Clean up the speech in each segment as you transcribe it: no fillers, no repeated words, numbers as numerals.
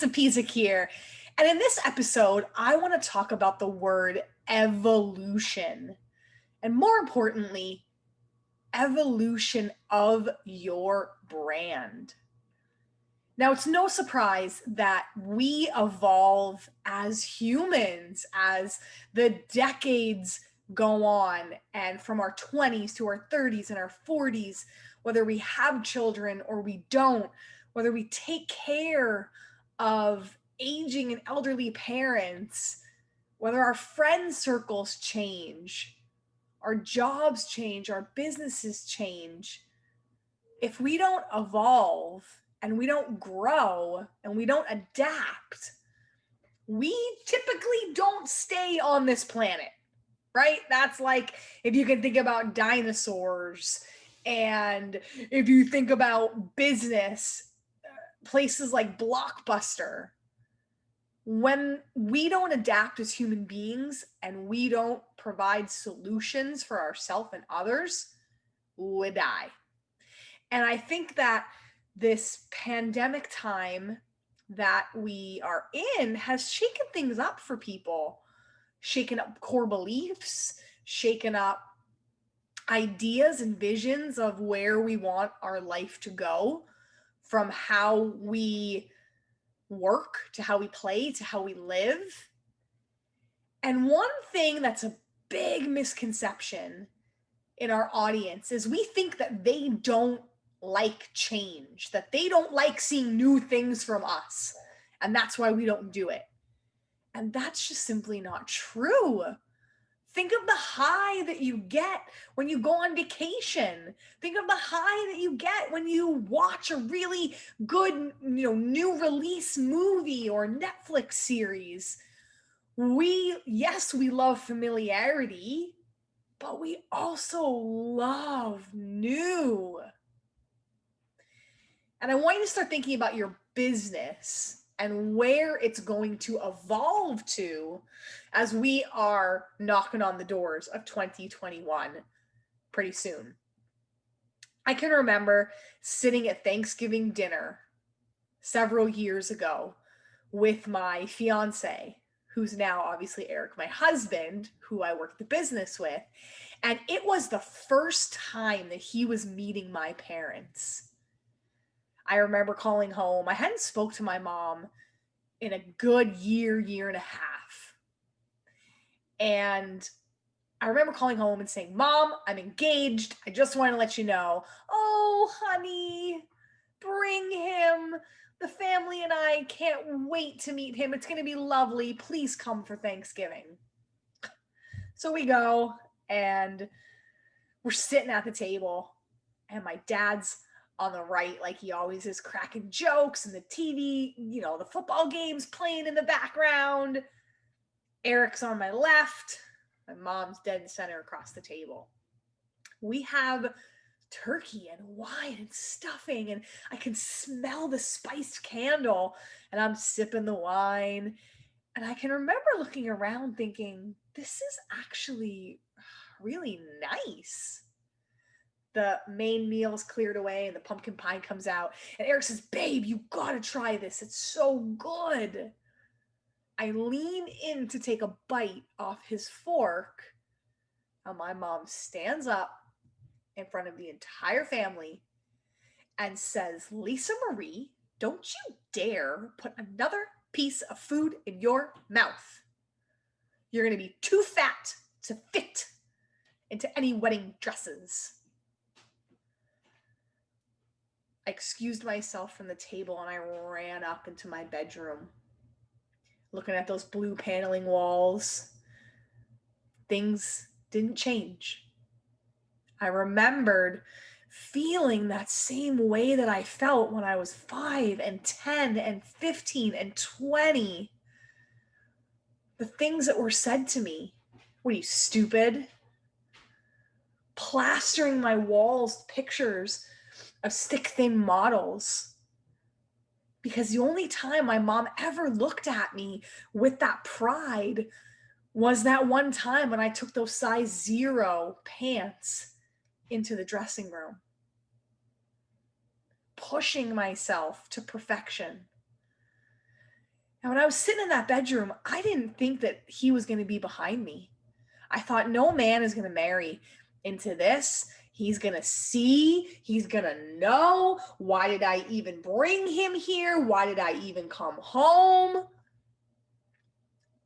Lisa Pezik here. And in this episode, I want to talk about the word evolution. And more importantly, evolution of your brand. Now, it's no surprise that we evolve as humans as the decades go on, and from our 20s to our 30s and our 40s, whether we have children or we don't, whether we take care of aging and elderly parents, whether our friend circles change, our jobs change, our businesses change. If we don't evolve and we don't grow and we don't adapt, we typically don't stay on this planet, right? That's like if you can think about dinosaurs, and if you think about business, places like Blockbuster. When we don't adapt as human beings and we don't provide solutions for ourselves and others, we die. And I think that this pandemic time that we are in has shaken things up for people, shaken up core beliefs, shaken up ideas and visions of where we want our life to go, from how we work to how we play to how we live. And one thing that's a big misconception in our audience is we think that they don't like change, that they don't like seeing new things from us, and that's why we don't do it. And that's just simply not true. Think of the high that you get when you go on vacation. Think of the high that you get when you watch a really good, new release movie or Netflix series. Yes, we love familiarity, but we also love new. And I want you to start thinking about your business and where it's going to evolve to as we are knocking on the doors of 2021 pretty soon. I can remember sitting at Thanksgiving dinner several years ago with my fiance, who's now obviously Eric, my husband, who I work the business with. And it was the first time that he was meeting my parents. I remember calling home. I hadn't spoke to my mom in a good year and a half. And I remember calling home and saying, "Mom, I'm engaged. I just want to let you know." "Oh, honey, bring him. The family and I can't wait to meet him. It's going to be lovely. Please come for Thanksgiving." So we go, and we're sitting at the table, and my dad's on the right, like he always is, cracking jokes, and the TV, the football game's playing in the background. Eric's on my left. My mom's dead center across the table. We have turkey and wine and stuffing, and I can smell the spiced candle, and I'm sipping the wine. And I can remember looking around thinking, this is actually really nice. The main meal's cleared away and the pumpkin pie comes out. And Eric says, "Babe, you gotta try this. It's so good." I lean in to take a bite off his fork, and my mom stands up in front of the entire family and says, "Lisa Marie, don't you dare put another piece of food in your mouth. You're going to be too fat to fit into any wedding dresses." I excused myself from the table and I ran up into my bedroom, looking at those blue paneling walls. Things didn't change. I remembered feeling that same way that I felt when I was 5 and 10 and 15 and 20. The things that were said to me. "What are you, stupid?" Plastering my walls pictures of stick-thin models. Because the only time my mom ever looked at me with that pride was that one time when I took those size 0 pants into the dressing room, pushing myself to perfection. And when I was sitting in that bedroom, I didn't think that he was going to be behind me. I thought no man is going to marry into this. He's going to see, he's going to know. Why did I even bring him here? Why did I even come home?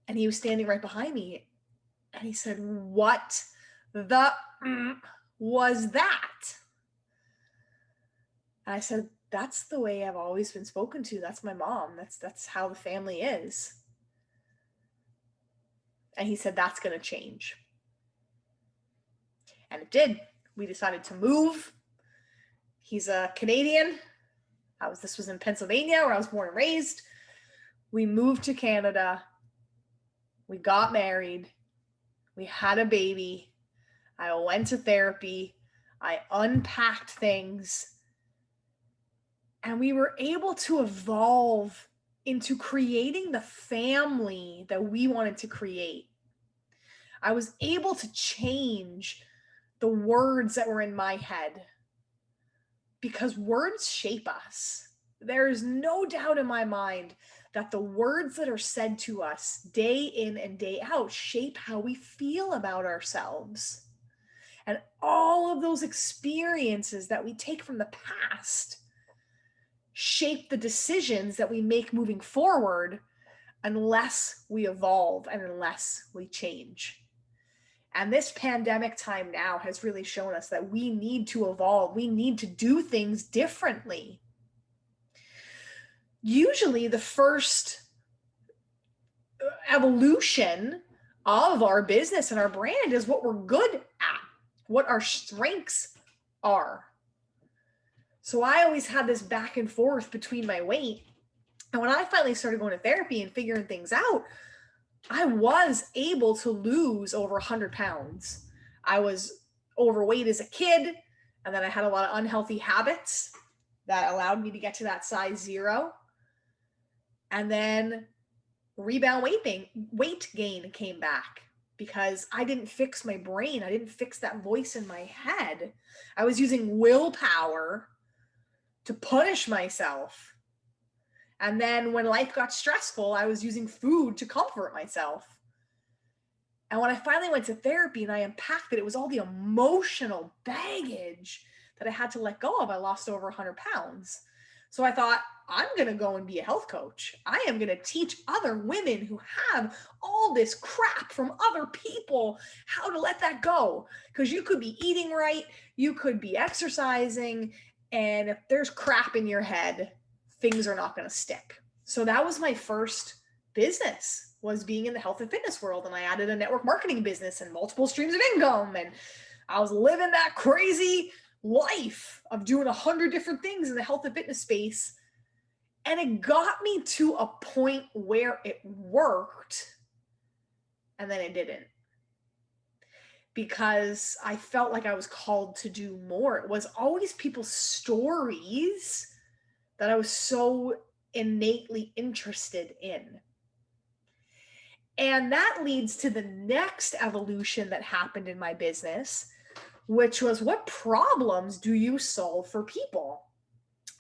And he was standing right behind me. And he said, "What the was that?" And I said, "That's the way I've always been spoken to. That's my mom. That's how the family is." And he said, "That's going to change." And it did. We decided to move. He's a Canadian. This was in Pennsylvania, where I was born and raised. We moved to Canada. We got married. We had a baby. I went to therapy. I unpacked things. And we were able to evolve into creating the family that we wanted to create. I was able to change the words that were in my head, because words shape us. There is no doubt in my mind that the words that are said to us day in and day out shape how we feel about ourselves. And all of those experiences that we take from the past shape the decisions that we make moving forward, unless we evolve and unless we change. And this pandemic time now has really shown us that we need to evolve. We need to do things differently. Usually the first evolution of our business and our brand is what we're good at, what our strengths are. So I always had this back and forth between my weight. And when I finally started going to therapy and figuring things out, I was able to lose over 100 pounds. I was overweight as a kid, and then I had a lot of unhealthy habits that allowed me to get to that size 0. And then rebound weight gain came back because I didn't fix my brain. I didn't fix that voice in my head. I was using willpower to punish myself. And then when life got stressful, I was using food to comfort myself. And when I finally went to therapy and I unpacked it, it was all the emotional baggage that I had to let go of. I lost over 100 pounds. So I thought, I'm going to go and be a health coach. I am going to teach other women who have all this crap from other people how to let that go. Because you could be eating right, you could be exercising, and if there's crap in your head, things are not going to stick. So that was my first business, was being in the health and fitness world. And I added a network marketing business and multiple streams of income. And I was living that crazy life of doing 100 different things in the health and fitness space. And it got me to a point where it worked, and then it didn't. Because I felt like I was called to do more. It was always people's stories that I was so innately interested in. And that leads to the next evolution that happened in my business, which was, what problems do you solve for people?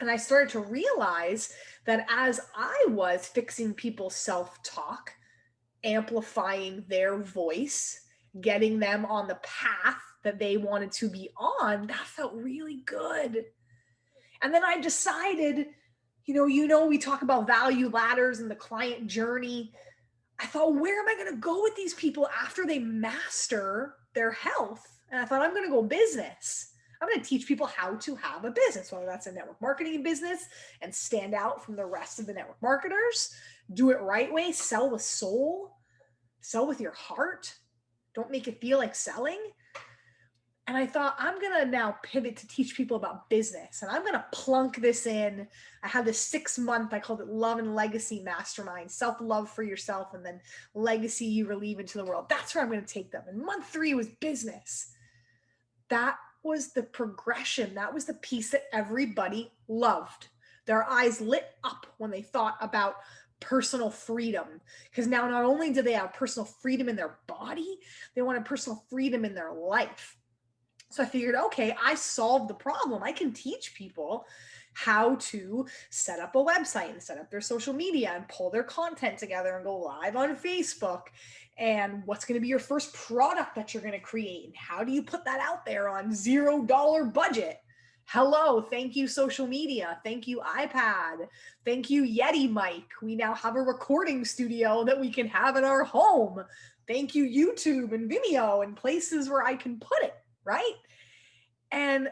And I started to realize that as I was fixing people's self-talk, amplifying their voice, getting them on the path that they wanted to be on, that felt really good. And then I decided, we talk about value ladders and the client journey. I thought, where am I going to go with these people after they master their health? And I thought, I'm going to go business. I'm going to teach people how to have a business, whether that's a network marketing business and stand out from the rest of the network marketers, do it right way, sell with soul, sell with your heart. Don't make it feel like selling. And I thought, I'm going to now pivot to teach people about business. And I'm going to plunk this in. I had this 6-month, I called it Love and Legacy Mastermind, self-love for yourself, and then legacy you relieve into the world. That's where I'm going to take them. And month 3 was business. That was the progression. That was the piece that everybody loved. Their eyes lit up when they thought about personal freedom, because now not only do they have personal freedom in their body, they wanted personal freedom in their life. So I figured, okay, I solved the problem. I can teach people how to set up a website and set up their social media and pull their content together and go live on Facebook, and what's going to be your first product that you're going to create, and how do you put that out there on $0 budget. Hello, thank you social media, thank you iPad, thank you Yeti mic. We now have a recording studio that we can have in our home. Thank you YouTube and Vimeo and places where I can put it, right? And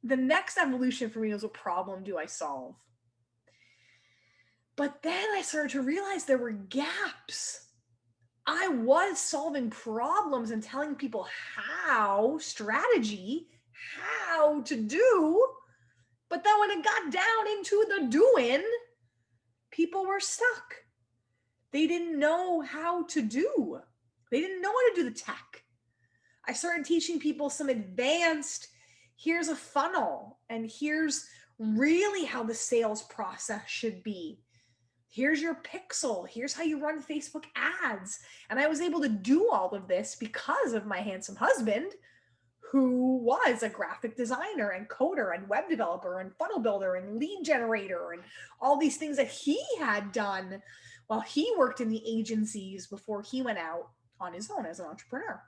the next evolution for me was, what problem do I solve? But then I started to realize there were gaps. I was solving problems and telling people how, strategy, how to do. But then when it got down into the doing, people were stuck. They didn't know how to do. They didn't know how to do the tech. I started teaching people some advanced, here's a funnel, and here's really how the sales process should be. Here's your pixel. Here's how you run Facebook ads. And I was able to do all of this because of my handsome husband, who was a graphic designer and coder and web developer and funnel builder and lead generator and all these things that he had done while he worked in the agencies before he went out on his own as an entrepreneur.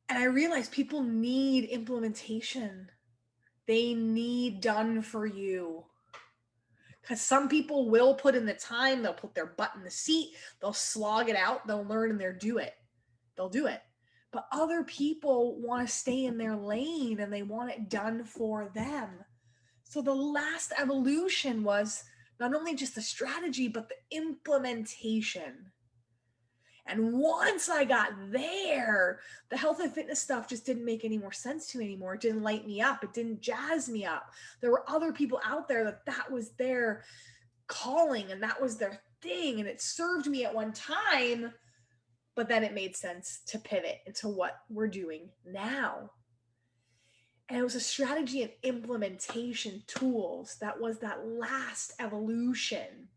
And I realized people need implementation. They need done for you. Because some people will put in the time, they'll put their butt in the seat, they'll slog it out, they'll learn and they'll do it. But other people want to stay in their lane and they want it done for them. So the last evolution was not only just the strategy, but the implementation. And once I got there, the health and fitness stuff just didn't make any more sense to me anymore. It didn't light me up. It didn't jazz me up. There were other people out there that was their calling and that was their thing. And it served me at one time, but then it made sense to pivot into what we're doing now. And it was a strategy and implementation tools that was that last evolution.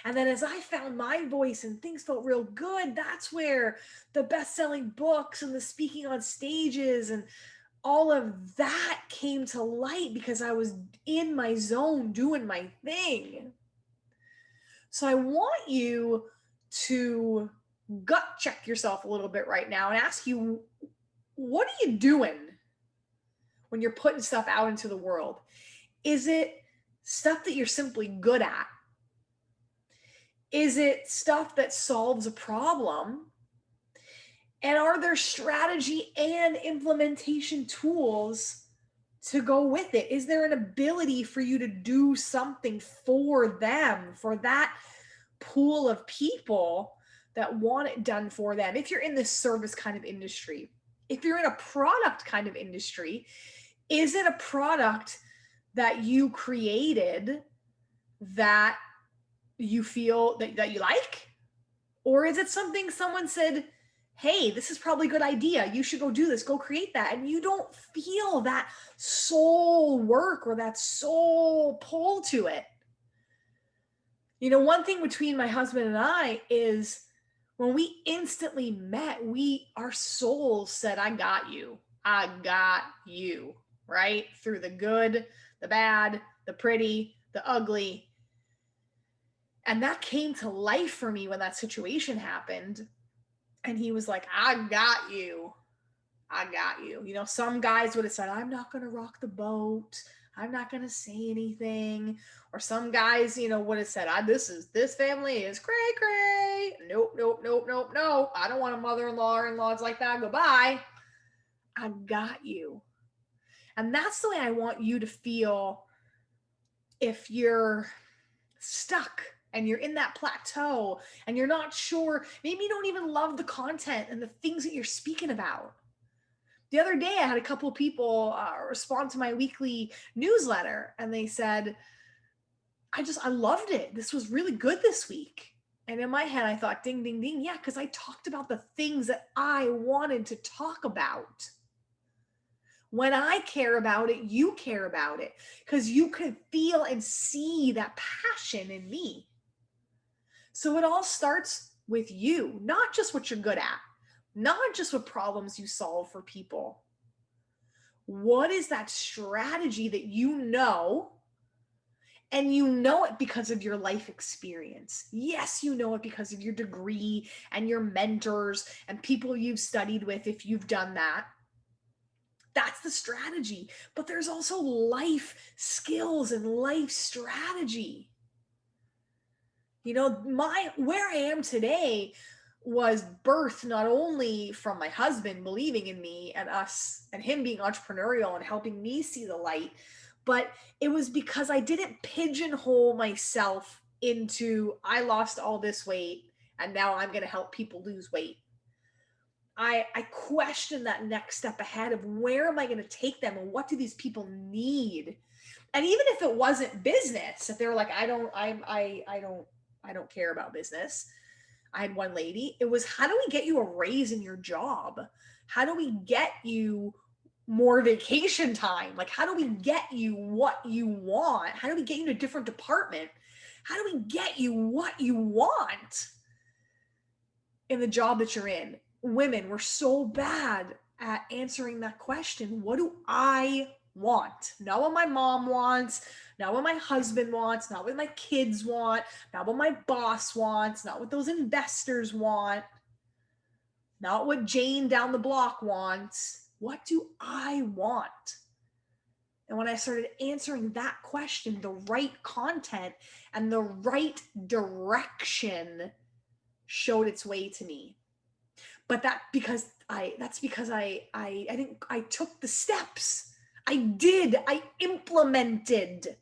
And then as I found my voice and things felt real good, that's where the best-selling books and the speaking on stages and all of that came to light, because I was in my zone doing my thing. So I want you to gut check yourself a little bit right now and ask you, what are you doing when you're putting stuff out into the world? Is it stuff that you're simply good at? Is it stuff that solves a problem? And are there strategy and implementation tools to go with it? Is there an ability for you to do something for them, for that pool of people that want it done for them? If you're in this service kind of industry, if you're in a product kind of industry, is it a product that you created that you feel that you like? Or is it something someone said, hey, this is probably a good idea, you should go do this, go create that, and you don't feel that soul work or that soul pull to it? You know, one thing between my husband and I is when we instantly met, our souls said, I got you, right? Through the good, the bad, the pretty, the ugly. And that came to life for me when that situation happened. And he was like, I got you. You know, some guys would have said, I'm not going to rock the boat. I'm not going to say anything. Or some guys, you know, would have said, this family is cray cray. Nope. I don't want a mother-in-law or in-laws like that. Goodbye. I got you. And that's the way I want you to feel if you're stuck and you're in that plateau and you're not sure, maybe you don't even love the content and the things that you're speaking about. The other day, I had a couple of people respond to my weekly newsletter and they said, I loved it. This was really good this week. And in my head, I thought, ding, ding, ding. Yeah, because I talked about the things that I wanted to talk about. When I care about it, you care about it, because you can feel and see that passion in me. So it all starts with you, not just what you're good at, not just what problems you solve for people. What is that strategy that you know, and you know it because of your life experience? Yes, you know it because of your degree and your mentors and people you've studied with if you've done that. That's the strategy. But there's also life skills and life strategy. You know, where I am today was birthed not only from my husband believing in me and us and him being entrepreneurial and helping me see the light, but it was because I didn't pigeonhole myself into I lost all this weight and now I'm going to help people lose weight. I questioned that next step ahead of where am I going to take them and what do these people need? And even if it wasn't business, if they were like, I don't care about business. I had one lady, it was, how do we get you a raise in your job? How do we get you more vacation time? Like, how do we get you what you want? How do we get you in a different department? How do we get you what you want in the job that you're in? Women, we're so bad at answering that question. What do I want? Not what my mom wants, not what my husband wants, not what my kids want, not what my boss wants, not what those investors want, not what Jane down the block wants. What do I want? And when I started answering that question, the right content and the right direction showed its way to me. But that's because I think I took the steps. I implemented.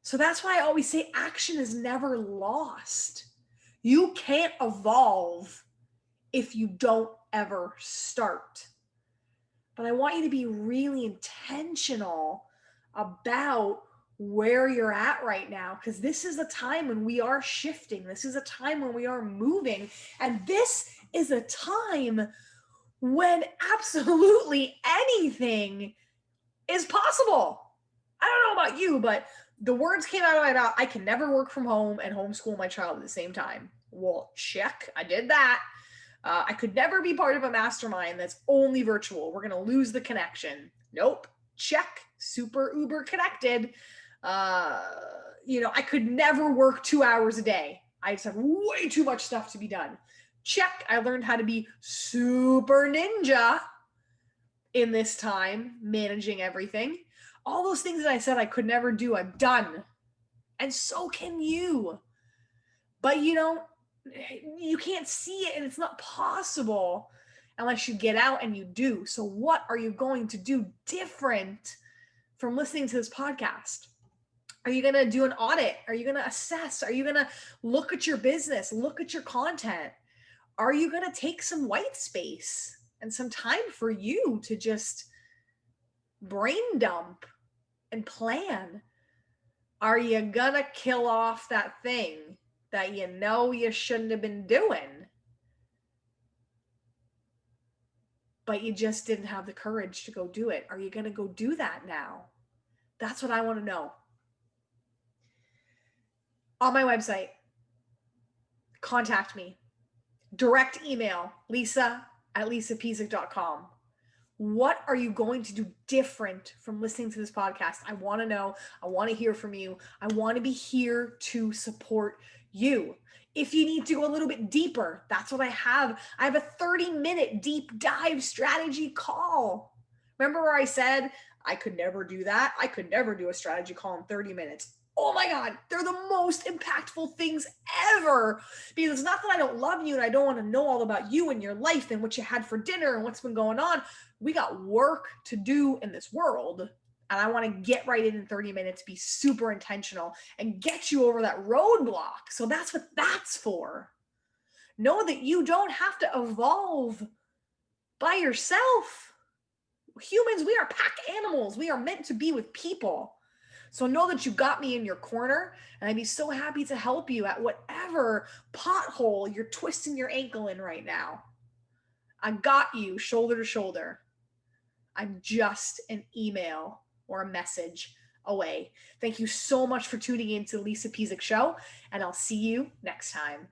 So that's why I always say action is never lost. You can't evolve if you don't ever start. But I want you to be really intentional about where you're at right now, because this is a time when we are shifting. This is a time when we are moving. And this is a time when absolutely anything is possible. I don't know about you, but the words came out of my mouth. I can never work from home and homeschool my child at the same time. Well, check. I did that. I could never be part of a mastermind that's only virtual. We're going to lose the connection. Nope. Check. Super uber connected. I could never work 2 hours a day. I just have way too much stuff to be done. Check. I learned how to be super ninja in this time, managing everything. All those things that I said I could never do, I've done. And so can you. But you can't see it, and it's not possible unless you get out and you do. So what are you going to do different from listening to this podcast? Are you going to do an audit? Are you going to assess? Are you going to look at your business, look at your content? Are you going to take some white space and some time for you to just brain dump and plan? Are you going to kill off that thing that you know you shouldn't have been doing, but you just didn't have the courage to go do it? Are you going to go do that now? That's what I want to know. On my website, contact me. Direct email, lisa@lisapezik.com. What are you going to do different from listening to this podcast? I want to know. I want to hear from you. I want to be here to support you. If you need to go a little bit deeper, that's what I have. I have a 30-minute deep dive strategy call. Remember where I said I could never do that? I could never do a strategy call in 30 minutes. Oh my God, they're the most impactful things ever. Because it's not that I don't love you and I don't want to know all about you and your life and what you had for dinner and what's been going on. We got work to do in this world. And I want to get right in 30 minutes, be super intentional, and get you over that roadblock. So that's what that's for. Know that you don't have to evolve by yourself. Humans, we are pack animals. We are meant to be with people. So know that you got me in your corner, and I'd be so happy to help you at whatever pothole you're twisting your ankle in right now. I got you shoulder to shoulder. I'm just an email or a message away. Thank you so much for tuning in to the Lisa Pezik Show, and I'll see you next time.